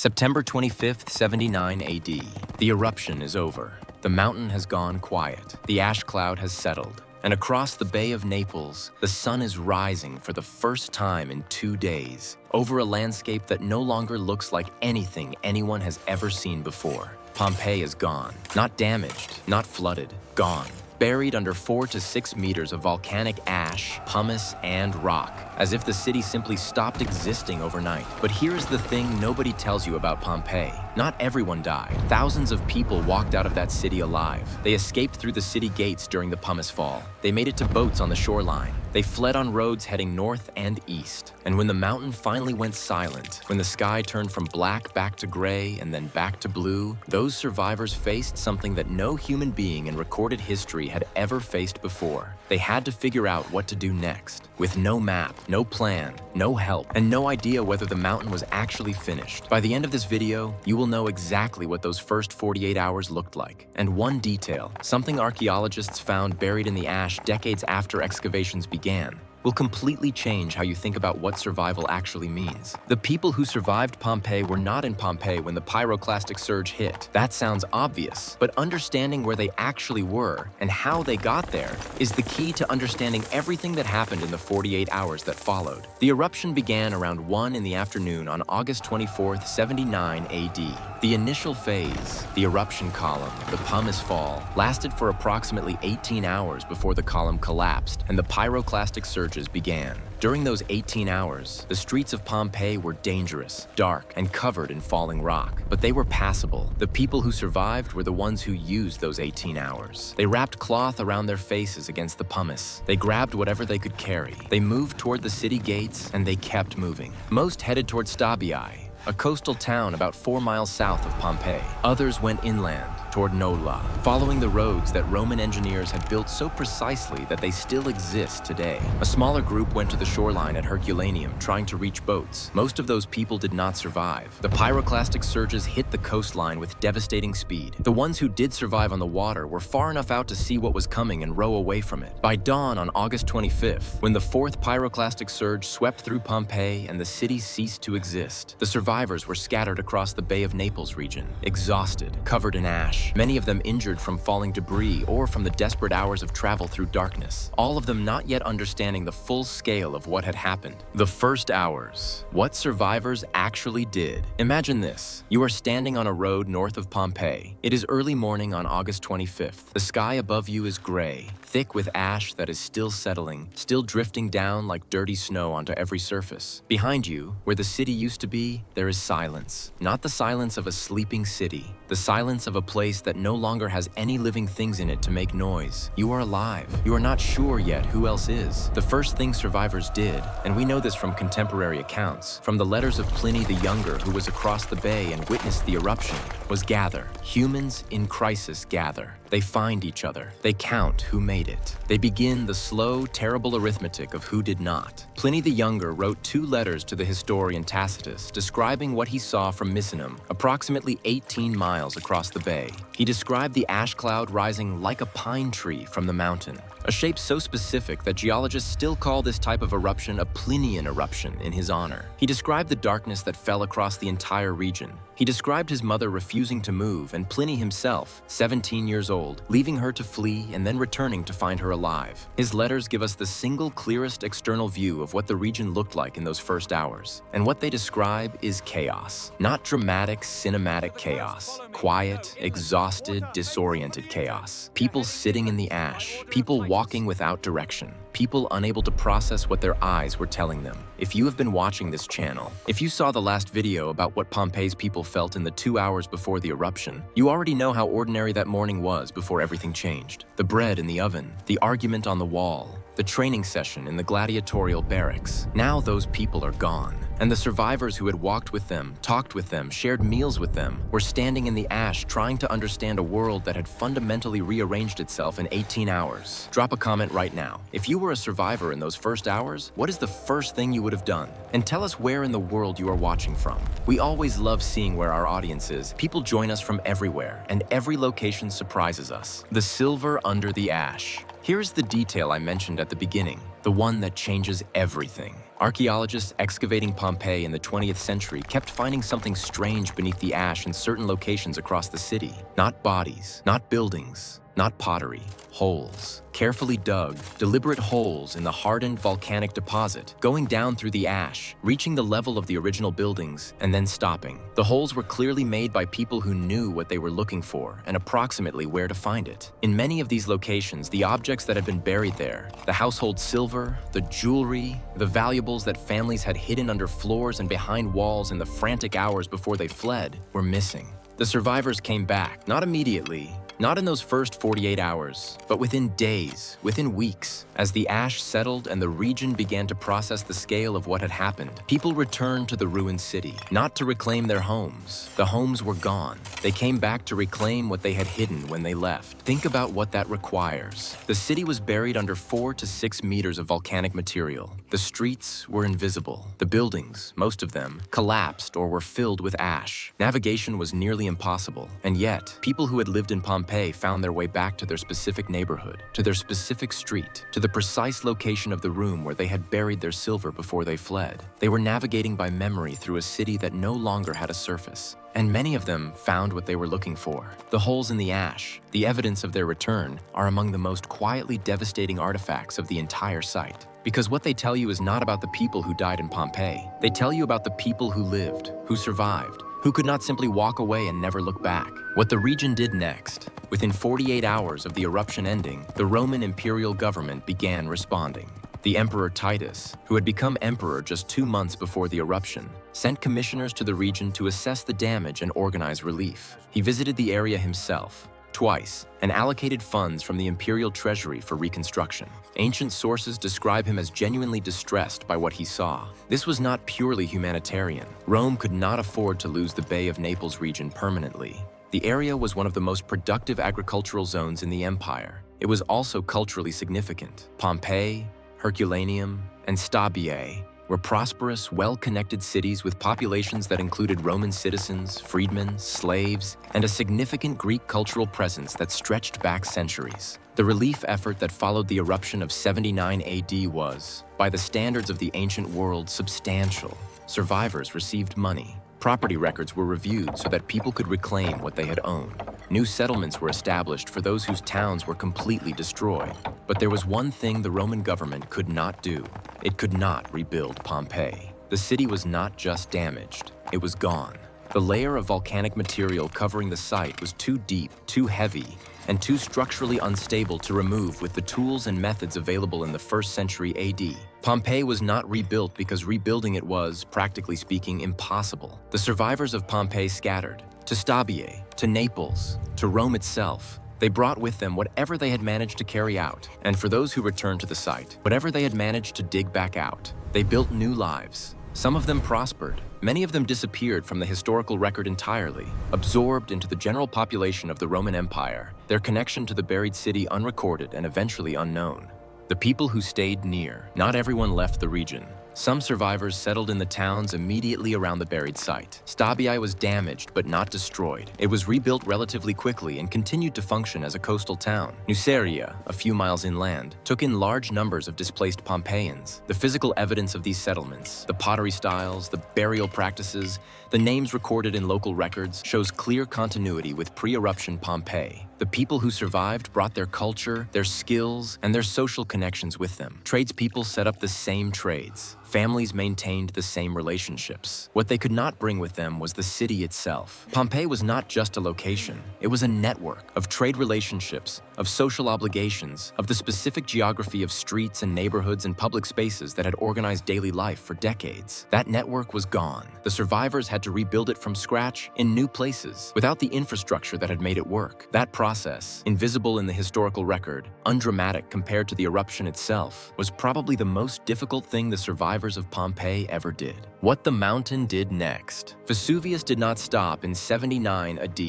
September 25th, 79 AD. The eruption is over. The mountain has gone quiet. The ash cloud has settled. And across the Bay of Naples, the sun is rising for the first time in 2 days, over a landscape that no longer looks like anything anyone has ever seen before. Pompeii is gone. Not damaged, not flooded, gone. Buried under 4 to 6 meters of volcanic ash, pumice, and rock, as if the city simply stopped existing overnight. But here's the thing nobody tells you about Pompeii. Not everyone died. Thousands of people walked out of that city alive. They escaped through the city gates during the pumice fall. They made it to boats on the shoreline. They fled on roads heading north and east. And when the mountain finally went silent, when the sky turned from black back to gray and then back to blue, those survivors faced something that no human being in recorded history had ever faced before. They had to figure out what to do next. With no map, no plan, no help, and no idea whether the mountain was actually finished. By the end of this video, you will know exactly what those first 48 hours looked like. And one detail, something archaeologists found buried in the ash decades after excavations began, will completely change how you think about what survival actually means. The people who survived Pompeii were not in Pompeii when the pyroclastic surge hit. That sounds obvious, but understanding where they actually were and how they got there is the key to understanding everything that happened in the 48 hours that followed. The eruption began around 1 in the afternoon on August 24th, 79 AD. The initial phase, the eruption column, the pumice fall, lasted for approximately 18 hours before the column collapsed and the pyroclastic surge began. During those 18 hours, the streets of Pompeii were dangerous, dark, and covered in falling rock, but they were passable. The people who survived were the ones who used those 18 hours. They wrapped cloth around their faces against the pumice. They grabbed whatever they could carry. They moved toward the city gates, and they kept moving. Most headed toward Stabii, a coastal town about 4 miles south of Pompeii. Others went inland, toward Nola, following the roads that Roman engineers had built so precisely that they still exist today. A smaller group went to the shoreline at Herculaneum, trying to reach boats. Most of those people did not survive. The pyroclastic surges hit the coastline with devastating speed. The ones who did survive on the water were far enough out to see what was coming and row away from it. By dawn on August 25th, when the 4th pyroclastic surge swept through Pompeii and the city ceased to exist, the survivors were scattered across the Bay of Naples region, exhausted, covered in ash, many of them injured from falling debris or from the desperate hours of travel through darkness, all of them not yet understanding the full scale of what had happened. The first hours, what survivors actually did. Imagine this. You are standing on a road north of Pompeii. It is early morning on August 25th. The sky above you is gray, thick with ash that is still settling, still drifting down like dirty snow onto every surface. Behind you, where the city used to be, there is silence. Not the silence of a sleeping city, the silence of a place that no longer has any living things in it to make noise. You are alive. You are not sure yet who else is. The first thing survivors did, and we know this from contemporary accounts, from the letters of Pliny the Younger, who was across the bay and witnessed the eruption, was gather. Humans in crisis gather. They find each other. They count who made it. They begin the slow, terrible arithmetic of who did not. Pliny the Younger wrote 2 letters to the historian Tacitus describing what he saw from Misenum, approximately 18 miles across the bay. He described the ash cloud rising like a pine tree from the mountain, a shape so specific that geologists still call this type of eruption a Plinian eruption in his honor. He described the darkness that fell across the entire region. He described his mother refusing to move and Pliny himself, 17 years old, leaving her to flee and then returning to find her alive. His letters give us the single clearest external view of what the region looked like in those first hours. And what they describe is chaos. Not dramatic, cinematic chaos. Quiet, exhausted, disoriented chaos. People sitting in the ash. People walking without direction. People unable to process what their eyes were telling them. If you have been watching this channel, if you saw the last video about what Pompeii's people felt in the 2 hours before the eruption, you already know how ordinary that morning was before everything changed. The bread in the oven, the argument on the wall, the training session in the gladiatorial barracks. Now those people are gone. And the survivors who had walked with them, talked with them, shared meals with them, were standing in the ash trying to understand a world that had fundamentally rearranged itself in 18 hours. Drop a comment right now. If you were a survivor in those first hours, what is the first thing you would have done? And tell us where in the world you are watching from. We always love seeing where our audience is. People join us from everywhere, and every location surprises us. The silver under the ash. Here's the detail I mentioned at the beginning, the one that changes everything. Archaeologists excavating Pompeii in the 20th century kept finding something strange beneath the ash in certain locations across the city. Not bodies, not buildings, not pottery, holes. Carefully dug, deliberate holes in the hardened volcanic deposit, going down through the ash, reaching the level of the original buildings, and then stopping. The holes were clearly made by people who knew what they were looking for and approximately where to find it. In many of these locations, the objects that had been buried there, the household silver, the jewelry, the valuables that families had hidden under floors and behind walls in the frantic hours before they fled, were missing. The survivors came back, not immediately, not in those first 48 hours, but within days, within weeks. As the ash settled and the region began to process the scale of what had happened, people returned to the ruined city, not to reclaim their homes. The homes were gone. They came back to reclaim what they had hidden when they left. Think about what that requires. The city was buried under 4 to 6 meters of volcanic material. The streets were invisible. The buildings, most of them, collapsed or were filled with ash. Navigation was nearly impossible. And yet, people who had lived in Pompeii found their way back to their specific neighborhood, to their specific street, to the precise location of the room where they had buried their silver before they fled. They were navigating by memory through a city that no longer had a surface. And many of them found what they were looking for. The holes in the ash, the evidence of their return, are among the most quietly devastating artifacts of the entire site. Because what they tell you is not about the people who died in Pompeii. They tell you about the people who lived, who survived, who could not simply walk away and never look back. What the region did next. Within 48 hours of the eruption ending, the Roman imperial government began responding. The Emperor Titus, who had become emperor just 2 months before the eruption, sent commissioners to the region to assess the damage and organize relief. He visited the area himself, twice, and allocated funds from the imperial treasury for reconstruction. Ancient sources describe him as genuinely distressed by what he saw. This was not purely humanitarian. Rome could not afford to lose the Bay of Naples region permanently. The area was one of the most productive agricultural zones in the empire. It was also culturally significant. Pompeii, Herculaneum, and Stabiae were prosperous, well-connected cities with populations that included Roman citizens, freedmen, slaves, and a significant Greek cultural presence that stretched back centuries. The relief effort that followed the eruption of 79 AD was, by the standards of the ancient world, substantial. Survivors received money. Property records were reviewed so that people could reclaim what they had owned. New settlements were established for those whose towns were completely destroyed. But there was one thing the Roman government could not do. It could not rebuild Pompeii. The city was not just damaged, it was gone. The layer of volcanic material covering the site was too deep, too heavy, and too structurally unstable to remove with the tools and methods available in the 1st century AD. Pompeii was not rebuilt because rebuilding it was, practically speaking, impossible. The survivors of Pompeii scattered to Stabiae, to Naples, to Rome itself. They brought with them whatever they had managed to carry out, and for those who returned to the site, whatever they had managed to dig back out. They built new lives. Some of them prospered. Many of them disappeared from the historical record entirely, absorbed into the general population of the Roman Empire, their connection to the buried city unrecorded and eventually unknown. The people who stayed near. Not everyone left the region. Some survivors settled in the towns immediately around the buried site. Stabiae was damaged but not destroyed. It was rebuilt relatively quickly and continued to function as a coastal town. Nuceria, a few miles inland, took in large numbers of displaced Pompeians. The physical evidence of these settlements, the pottery styles, the burial practices, the names recorded in local records, shows clear continuity with pre-eruption Pompeii. The people who survived brought their culture, their skills, and their social connections with them. Tradespeople set up the same trades. Families maintained the same relationships. What they could not bring with them was the city itself. Pompeii was not just a location. It was a network of trade relationships, of social obligations, of the specific geography of streets and neighborhoods and public spaces that had organized daily life for decades. That network was gone. The survivors had to rebuild it from scratch in new places, without the infrastructure that had made it work. That process, invisible in the historical record, undramatic compared to the eruption itself, was probably the most difficult thing the survivors of Pompeii ever did. What the mountain did next. Vesuvius did not stop in 79 AD.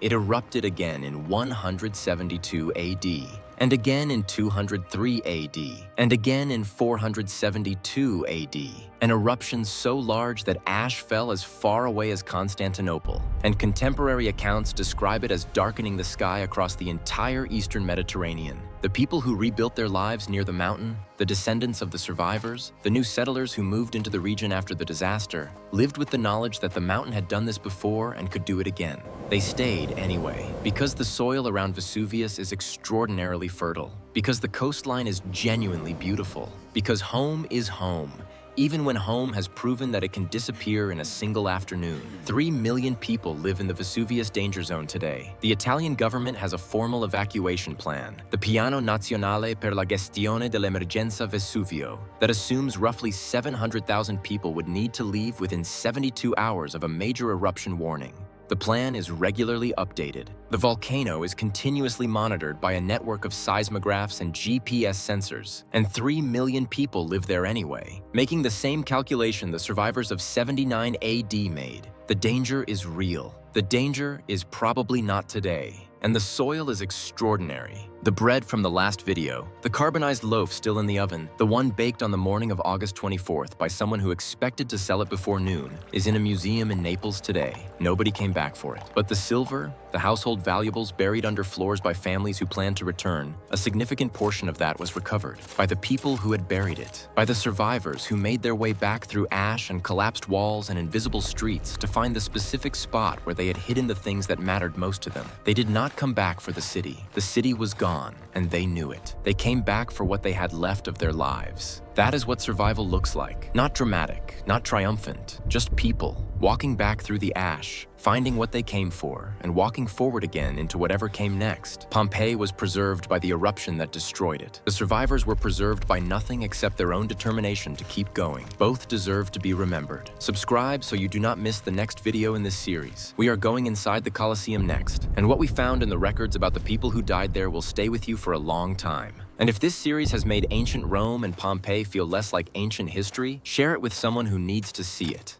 It erupted again in 172 AD, and again in 203 AD, and again in 472 AD. An eruption so large that ash fell as far away as Constantinople, and contemporary accounts describe it as darkening the sky across the entire eastern Mediterranean. The people who rebuilt their lives near the mountain, the descendants of the survivors, the new settlers who moved into the region after the disaster, lived with the knowledge that the mountain had done this before and could do it again. They stayed anyway, because the soil around Vesuvius is extraordinarily fertile, because the coastline is genuinely beautiful, because home is home, even when home has proven that it can disappear in a single afternoon. 3 million people live in the Vesuvius danger zone today. The Italian government has a formal evacuation plan, the Piano Nazionale per la Gestione dell'Emergenza Vesuvio, that assumes roughly 700,000 people would need to leave within 72 hours of a major eruption warning. The plan is regularly updated. The volcano is continuously monitored by a network of seismographs and GPS sensors, and 3 million people live there anyway, making the same calculation the survivors of 79 AD made. The danger is real. The danger is probably not today, and the soil is extraordinary. The bread from the last video, the carbonized loaf still in the oven, the one baked on the morning of August 24th by someone who expected to sell it before noon, is in a museum in Naples today. Nobody came back for it. But the silver, the household valuables buried under floors by families who planned to return, a significant portion of that was recovered by the people who had buried it, by the survivors who made their way back through ash and collapsed walls and invisible streets to find the specific spot where they had hidden the things that mattered most to them. They did not come back for the city. The city was gone, and they knew it. They came back for what they had left of their lives. That is what survival looks like. Not dramatic, not triumphant, just people walking back through the ash, finding what they came for, and walking forward again into whatever came next. Pompeii was preserved by the eruption that destroyed it. The survivors were preserved by nothing except their own determination to keep going. Both deserve to be remembered. Subscribe so you do not miss the next video in this series. We are going inside the Colosseum next, and what we found in the records about the people who died there will stay with you for a long time. And if this series has made ancient Rome and Pompeii feel less like ancient history, share it with someone who needs to see it.